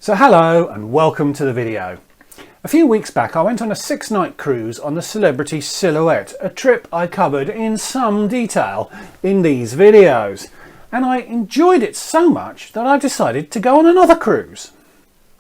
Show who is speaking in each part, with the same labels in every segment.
Speaker 1: So hello and welcome to the video. A few weeks back I went on a 6-night cruise on the Celebrity Silhouette, a trip I covered in some detail in these videos, and I enjoyed it so much that I decided to go on another cruise.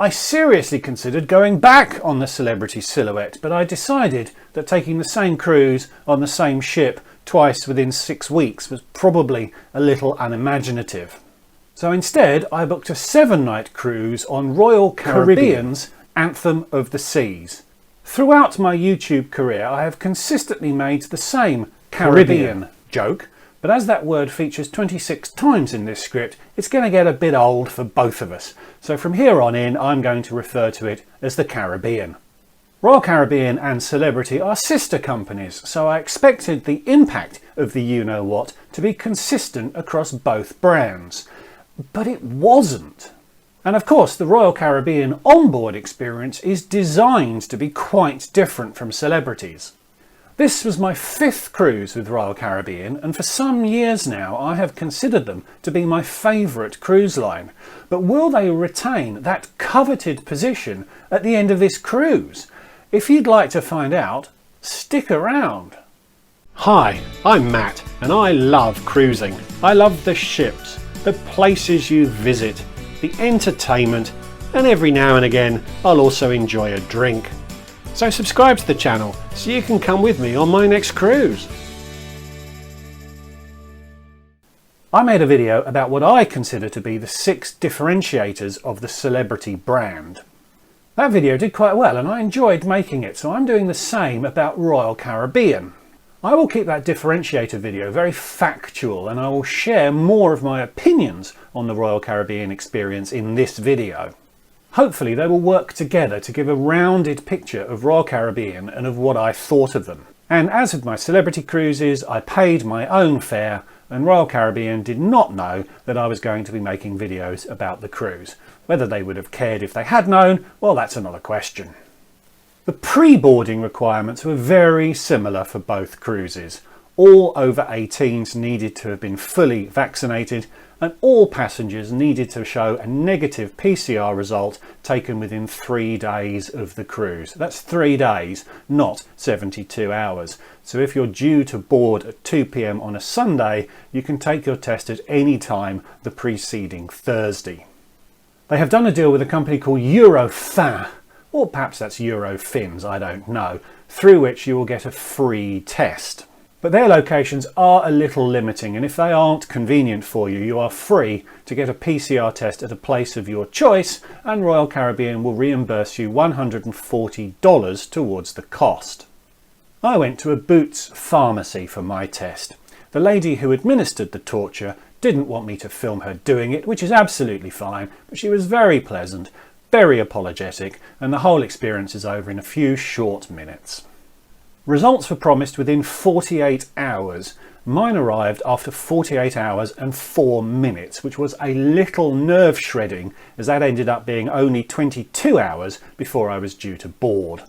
Speaker 1: I seriously considered going back on the Celebrity Silhouette, but I decided that taking the same cruise on the same ship twice within 6 weeks was probably a little unimaginative. So instead I booked a 7-night cruise on Royal Caribbean's Anthem of the Seas. Throughout my YouTube career I have consistently made the same Caribbean joke, but as that word features 26 times in this script, it's going to get a bit old for both of us. So from here on in I'm going to refer to it as the Caribbean. Royal Caribbean and Celebrity are sister companies, so I expected the impact of the you-know-what to be consistent across both brands. But it wasn't. And of course the Royal Caribbean onboard experience is designed to be quite different from Celebrity's. This was my 5th cruise with Royal Caribbean, and for some years now I have considered them to be my favourite cruise line. But will they retain that coveted position at the end of this cruise? If you'd like to find out, stick around.
Speaker 2: Hi, I'm Matt and I love cruising. I love the ships, the places you visit, the entertainment, and every now and again I'll also enjoy a drink. So subscribe to the channel so you can come with me on my next cruise.
Speaker 1: I made a video about what I consider to be the 6 differentiators of the Celebrity brand. That video did quite well and I enjoyed making it, so I'm doing the same about Royal Caribbean. I will keep that differentiator video very factual and I will share more of my opinions on the Royal Caribbean experience in this video. Hopefully they will work together to give a rounded picture of Royal Caribbean and of what I thought of them. And as with my Celebrity cruises, I paid my own fare and Royal Caribbean did not know that I was going to be making videos about the cruise. Whether they would have cared if they had known, well, that's another question. The pre-boarding requirements were very similar for both cruises. All over 18s needed to have been fully vaccinated and all passengers needed to show a negative PCR result taken within 3 days of the cruise. That's 3 days, not 72 hours. So if you're due to board at 2 p.m. on a Sunday, you can take your test at any time the preceding Thursday. They have done a deal with a company called Eurofin, or perhaps that's Eurofins, I don't know, through which you will get a free test. But their locations are a little limiting, and if they aren't convenient for you, you are free to get a PCR test at a place of your choice, and Royal Caribbean will reimburse you $140 towards the cost. I went to a Boots pharmacy for my test. The lady who administered the torture didn't want me to film her doing it, which is absolutely fine, but she was very pleasant, very apologetic, and the whole experience is over in a few short minutes. Results were promised within 48 hours. Mine arrived after 48 hours and 4 minutes, which was a little nerve shredding as that ended up being only 22 hours before I was due to board.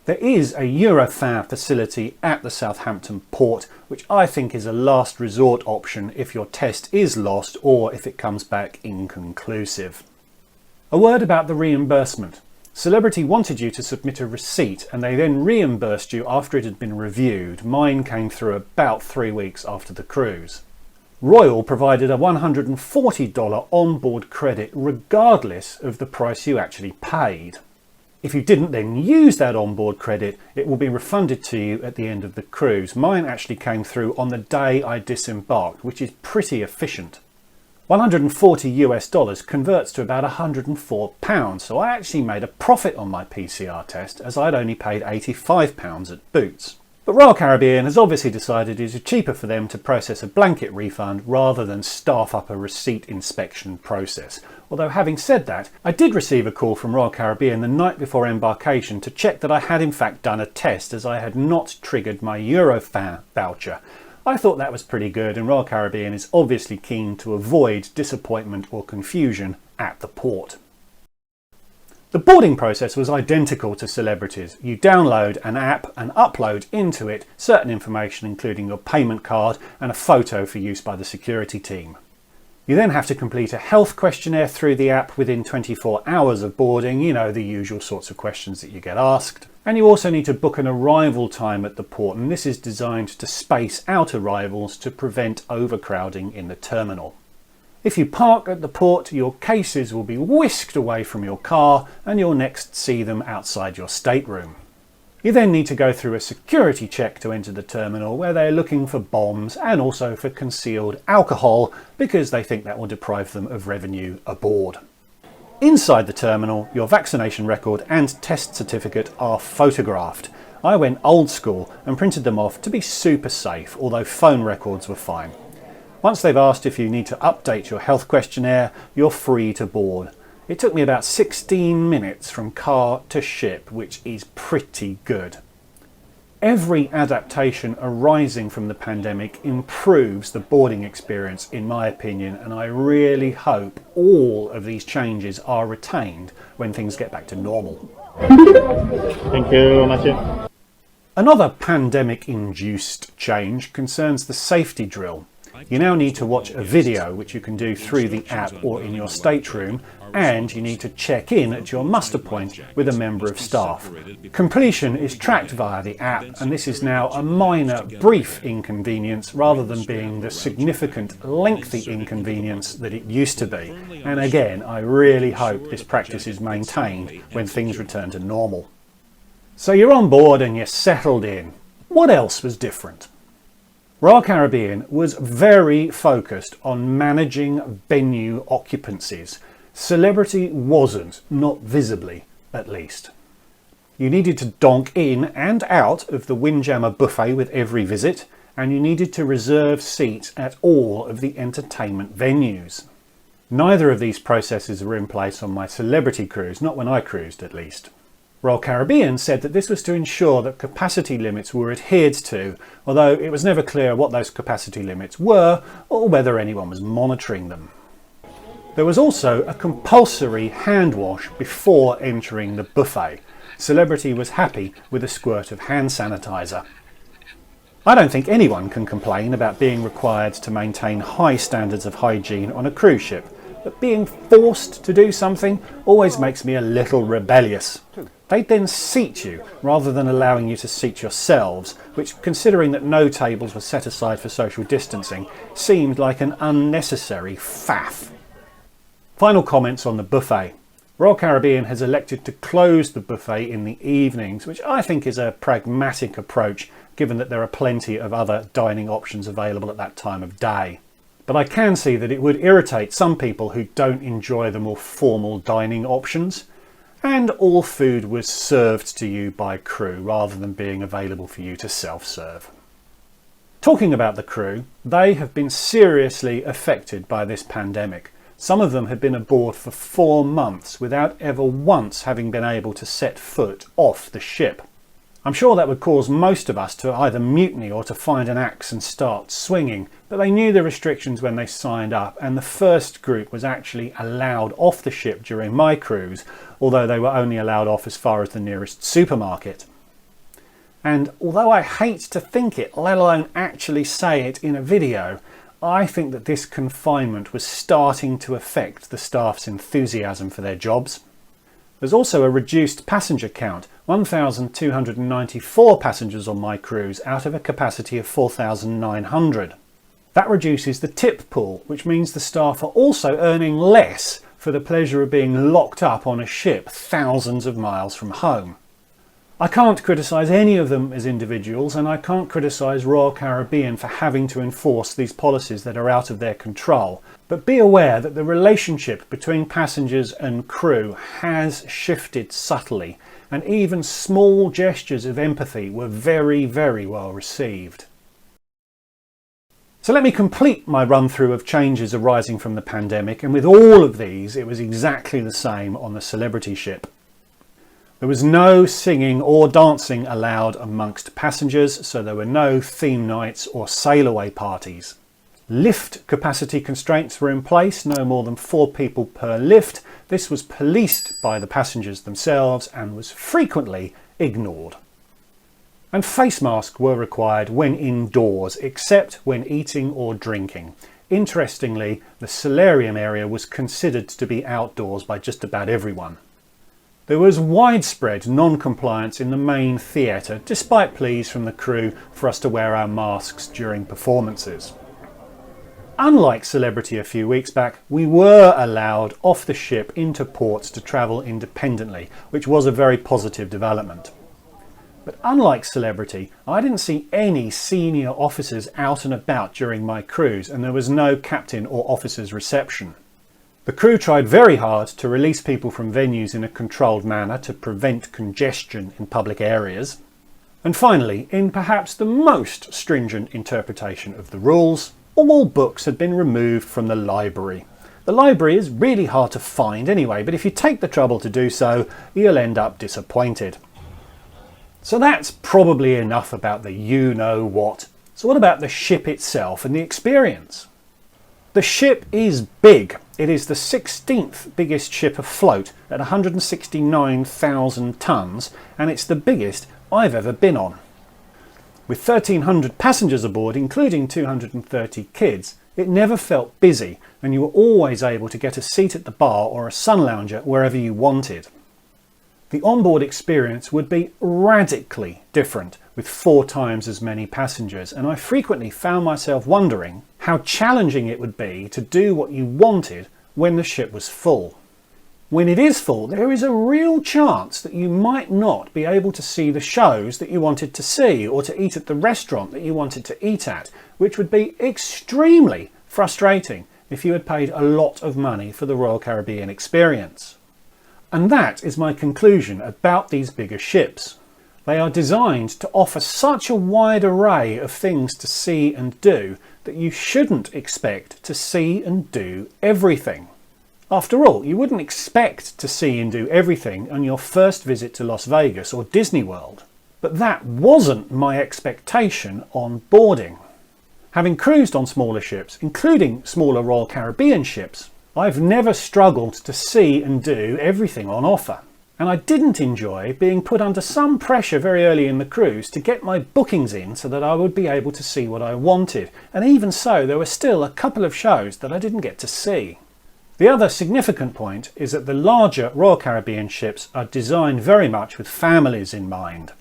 Speaker 1: There is a Eurofin facility at the Southampton port, which I think is a last resort option if your test is lost or if it comes back inconclusive. A word about the reimbursement. Celebrity wanted you to submit a receipt and they then reimbursed you after it had been reviewed. Mine came through about 3 weeks after the cruise. Royal provided a $140 onboard credit regardless of the price you actually paid. If you didn't then use that onboard credit, it will be refunded to you at the end of the cruise. Mine actually came through on the day I disembarked, which is pretty efficient. $140 converts to about £104, so I actually made a profit on my PCR test as I'd only paid £85 at Boots. But Royal Caribbean has obviously decided it is cheaper for them to process a blanket refund rather than staff up a receipt inspection process. Although having said that, I did receive a call from Royal Caribbean the night before embarkation to check that I had in fact done a test as I had not triggered my Eurofin voucher. I thought that was pretty good, and Royal Caribbean is obviously keen to avoid disappointment or confusion at the port. The boarding process was identical to Celebrity's. You download an app and upload into it certain information including your payment card and a photo for use by the security team. You then have to complete a health questionnaire through the app within 24 hours of boarding, you know, the usual sorts of questions that you get asked. And you also need to book an arrival time at the port, and this is designed to space out arrivals to prevent overcrowding in the terminal. If you park at the port, your cases will be whisked away from your car and you'll next see them outside your stateroom. You then need to go through a security check to enter the terminal, where they're looking for bombs and also for concealed alcohol because they think that will deprive them of revenue aboard. Inside the terminal, your vaccination record and test certificate are photographed. I went old school and printed them off to be super safe, although phone records were fine. Once they've asked if you need to update your health questionnaire, you're free to board. It took me about 16 minutes from car to ship, which is pretty good. Every adaptation arising from the pandemic improves the boarding experience, in my opinion, and I really hope all of these changes are retained when things get back to normal.
Speaker 3: Thank you, Matthew.
Speaker 1: Another pandemic-induced change concerns the safety drill. You now need to watch a video, which you can do through the app or in your stateroom, and you need to check in at your muster point with a member of staff. Completion is tracked via the app, and this is now a minor, brief inconvenience rather than being the significant, lengthy inconvenience that it used to be. And again, I really hope this practice is maintained when things return to normal. So you're on board and you're settled in. What else was different? Royal Caribbean was very focused on managing venue occupancies. Celebrity wasn't, not visibly at least. You needed to donk in and out of the Windjammer buffet with every visit, and you needed to reserve seats at all of the entertainment venues. Neither of these processes were in place on my celebrity cruise, not when I cruised at least. Royal Caribbean said that this was to ensure that capacity limits were adhered to, although it was never clear what those capacity limits were or whether anyone was monitoring them. There was also a compulsory hand wash before entering the buffet. Celebrity was happy with a squirt of hand sanitizer. I don't think anyone can complain about being required to maintain high standards of hygiene on a cruise ship, but being forced to do something always makes me a little rebellious. They'd then seat you rather than allowing you to seat yourselves, which, considering that no tables were set aside for social distancing, seemed like an unnecessary faff. Final comments on the buffet. Royal Caribbean has elected to close the buffet in the evenings, which I think is a pragmatic approach, given that there are plenty of other dining options available at that time of day. But I can see that it would irritate some people who don't enjoy the more formal dining options. And all food was served to you by crew rather than being available for you to self-serve. Talking about the crew, they have been seriously affected by this pandemic. Some of them had been aboard for 4 months without ever once having been able to set foot off the ship. I'm sure that would cause most of us to either mutiny or to find an axe and start swinging, but they knew the restrictions when they signed up, and the first group was actually allowed off the ship during my cruise, although they were only allowed off as far as the nearest supermarket. And although I hate to think it, let alone actually say it in a video, I think that this confinement was starting to affect the staff's enthusiasm for their jobs. There's also a reduced passenger count, 1,294 passengers on my cruise out of a capacity of 4,900. That reduces the tip pool, which means the staff are also earning less for the pleasure of being locked up on a ship thousands of miles from home. I can't criticise any of them as individuals, and I can't criticise Royal Caribbean for having to enforce these policies that are out of their control. But be aware that the relationship between passengers and crew has shifted subtly, and even small gestures of empathy were very, very well received. So let me complete my run through of changes arising from the pandemic, and with all of these it was exactly the same on the Celebrity ship. There was no singing or dancing allowed amongst passengers, so there were no theme nights or sail away parties. Lift capacity constraints were in place, no more than 4 people per lift. This was policed by the passengers themselves and was frequently ignored. And face masks were required when indoors, except when eating or drinking. Interestingly, the solarium area was considered to be outdoors by just about everyone. There was widespread non-compliance in the main theatre, despite pleas from the crew for us to wear our masks during performances. Unlike Celebrity a few weeks back, we were allowed off the ship into ports to travel independently, which was a very positive development. But unlike Celebrity, I didn't see any senior officers out and about during my cruise, and there was no captain or officer's reception. The crew tried very hard to release people from venues in a controlled manner to prevent congestion in public areas. And finally, in perhaps the most stringent interpretation of the rules, all books had been removed from the library. The library is really hard to find anyway, but if you take the trouble to do so, you'll end up disappointed. So that's probably enough about the you-know-what. So what about the ship itself and the experience? The ship is big. It is the 16th biggest ship afloat at 169,000 tonnes, and it's the biggest I've ever been on. With 1,300 passengers aboard, including 230 kids, it never felt busy, and you were always able to get a seat at the bar or a sun lounger wherever you wanted. The onboard experience would be radically different with 4 times as many passengers, and I frequently found myself wondering how challenging it would be to do what you wanted when the ship was full. When it is full, there is a real chance that you might not be able to see the shows that you wanted to see or to eat at the restaurant that you wanted to eat at, which would be extremely frustrating if you had paid a lot of money for the Royal Caribbean experience. And that is my conclusion about these bigger ships. They are designed to offer such a wide array of things to see and do that you shouldn't expect to see and do everything. After all, you wouldn't expect to see and do everything on your first visit to Las Vegas or Disney World. But that wasn't my expectation on boarding. Having cruised on smaller ships, including smaller Royal Caribbean ships, I've never struggled to see and do everything on offer. And I didn't enjoy being put under some pressure very early in the cruise to get my bookings in so that I would be able to see what I wanted. And even so, there were still a couple of shows that I didn't get to see. The other significant point is that the larger Royal Caribbean ships are designed very much with families in mind.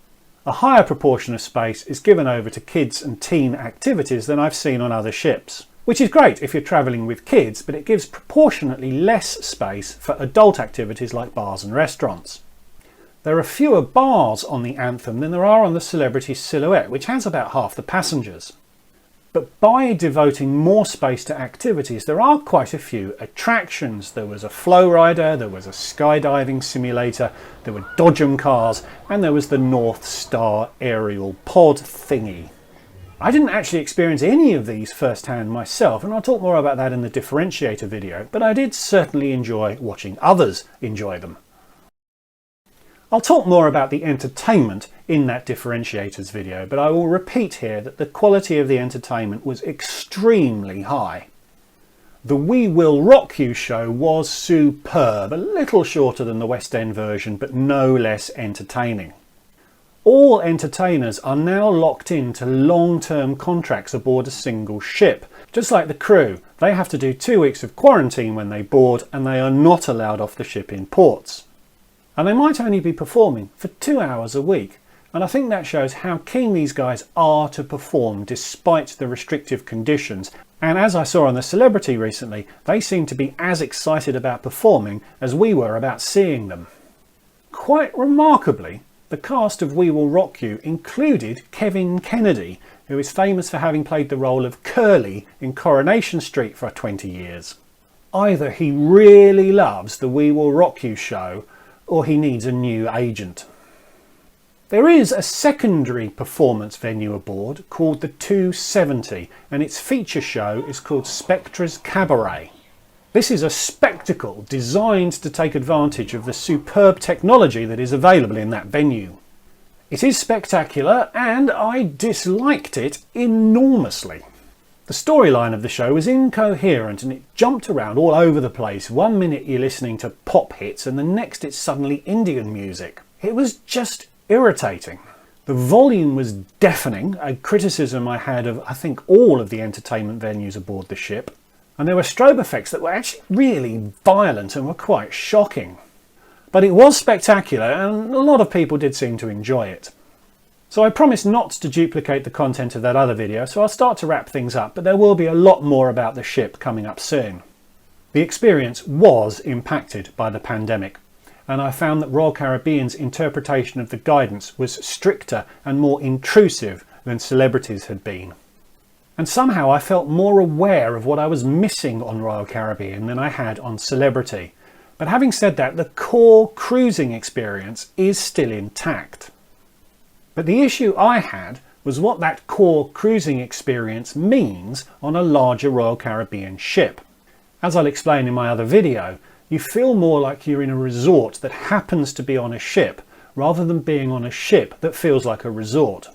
Speaker 1: A higher proportion of space is given over to kids and teen activities than I've seen on other ships, which is great if you're travelling with kids, but it gives proportionately less space for adult activities like bars and restaurants. There are fewer bars on the Anthem than there are on the Celebrity Silhouette, which has about half the passengers. But by devoting more space to activities, there are quite a few attractions. There was a flow rider, there was a skydiving simulator, there were dodgem cars, and there was the North Star aerial pod thingy. I didn't actually experience any of these firsthand myself, and I'll talk more about that in the differentiator video, but I did certainly enjoy watching others enjoy them. I'll talk more about the entertainment in that differentiators video, but I will repeat here that the quality of the entertainment was extremely high. The We Will Rock You show was superb, a little shorter than the West End version, but no less entertaining. All entertainers are now locked into long-term contracts aboard a single ship. Just like the crew, they have to do 2 weeks of quarantine when they board, and they are not allowed off the ship in ports. And they might only be performing for 2 hours a week. And I think that shows how keen these guys are to perform despite the restrictive conditions. And as I saw on the Celebrity recently, they seem to be as excited about performing as we were about seeing them. Quite remarkably, the cast of We Will Rock You included Kevin Kennedy, who is famous for having played the role of Curly in Coronation Street for 20 years. Either he really loves the We Will Rock You show, or he needs a new agent. There is a secondary performance venue aboard called the 270, and its feature show is called Spectra's Cabaret. This is a spectacle designed to take advantage of the superb technology that is available in that venue. It is spectacular, and I disliked it enormously. The storyline of the show was incoherent and it jumped around all over the place. 1 minute you're listening to pop hits and the next it's suddenly Indian music. It was just irritating. The volume was deafening, a criticism I had of I think all of the entertainment venues aboard the ship. and there were strobe effects that were actually really violent and were quite shocking. But it was spectacular, and a lot of people did seem to enjoy it. So I promised not to duplicate the content of that other video, so I'll start to wrap things up, but there will be a lot more about the ship coming up soon. The experience was impacted by the pandemic, and I found that Royal Caribbean's interpretation of the guidance was stricter and more intrusive than Celebrity's had been. And somehow I felt more aware of what I was missing on Royal Caribbean than I had on Celebrity. But having said that, the core cruising experience is still intact. But the issue I had was what that core cruising experience means on a larger Royal Caribbean ship. As I'll explain in my other video, you feel more like you're in a resort that happens to be on a ship rather than being on a ship that feels like a resort.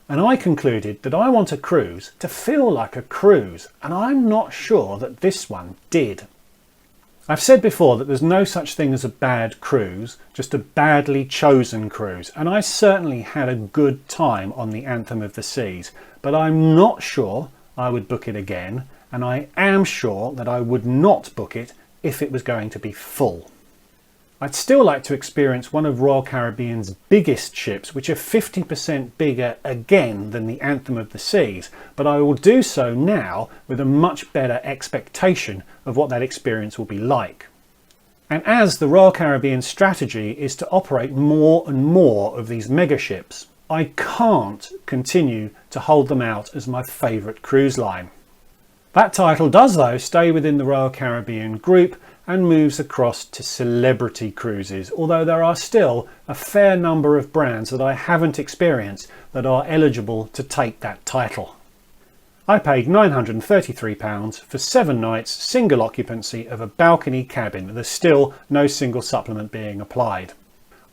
Speaker 1: And I concluded that I want a cruise to feel like a cruise, and I'm not sure that this one did. I've said before that there's no such thing as a bad cruise, just a badly chosen cruise, and I certainly had a good time on the Anthem of the Seas, but I'm not sure I would book it again, and I am sure that I would not book it if it was going to be full. I'd still like to experience one of Royal Caribbean's biggest ships, which are 50% bigger again than the Anthem of the Seas, but I will do so now with a much better expectation of what that experience will be like. And as the Royal Caribbean strategy is to operate more and more of these mega ships, I can't continue to hold them out as my favourite cruise line. That title does though stay within the Royal Caribbean group and moves across to Celebrity cruises, although there are still a fair number of brands that I haven't experienced that are eligible to take that title. I paid £933 for 7 nights single occupancy of a balcony cabin. There's still no single supplement being applied.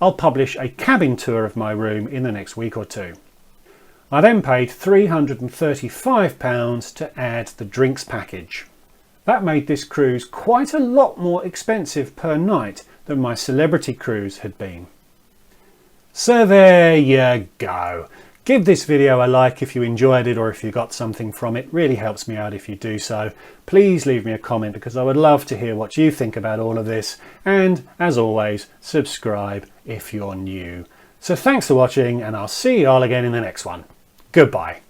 Speaker 1: I'll publish a cabin tour of my room in the next week or two. I then paid £335 to add the drinks package. That made this cruise quite a lot more expensive per night than my Celebrity cruise had been. So there you go. Give this video a like if you enjoyed it or if you got something from it. Really helps me out if you do so. Please leave me a comment because I would love to hear what you think about all of this. And as always, subscribe if you're new. So thanks for watching, and I'll see you all again in the next one. Goodbye.